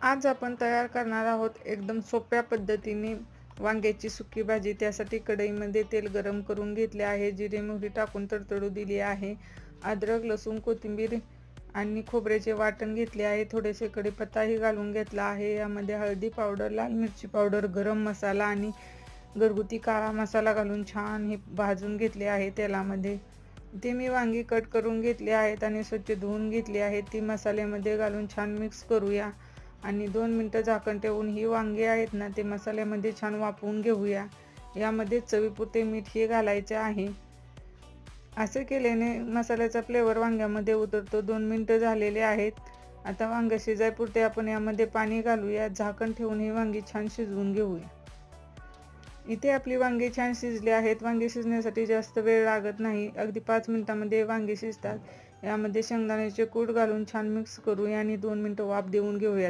आज आपण तयार करणार आहोत एकदम सोप्या पद्धतीने वांग्याची सुकी भाजी। त्यासाठी कढईमध्ये तेल गरम करून घेतले आहे, जिरे मोहरी टाकून तडतडू दिली आहे, अद्रक लसूण कोथिंबीर आणि खोबऱ्याचे वाटण घेतले आहे, थोडेसे कढीपत्ताही घालून घेतला आहे। यामध्ये हळदी पावडर, लाल मिरची पावडर, गरम मसाला आणि घरगुती काळा मसाला घालून छान हे भाजून घेतले आहे तेलामध्ये। ते मी वांगी कट करून घेतले आहेत आणि स्वच्छ धुवून घेतली आहेत। ती मसाल्यामध्ये घालून छान मिक्स करूया आणि 2 मिनिटं झाकण ठेवून ही वांगी आहेत ना ते मसाल्यामध्ये छान वाफवून घेऊया। यामध्ये चवीपुरते मीठ हे घालायचे आहे। असे केल्याने मसाल्याचा फ्लेवर वांग्यामध्ये उतरतो। 2 मिनिटं झालेले आहेत। आता वांगे शिजायपुरते आपण यामध्ये पाणी घालूया, झाकण ठेवून ही वांगी छान शिजवून घेऊया। इथे आपली वांगी छान शिजली आहेत। वांगी शिजण्यासाठी जास्त वेळ लागत नाही, अगदी 5 मिनिटांमध्ये वांगी शिजतात। यामध्ये शेंगदाण्याचे कूट घालून छान मिक्स करूया आणि 2 मिनिटं वाफ देऊन घेऊया।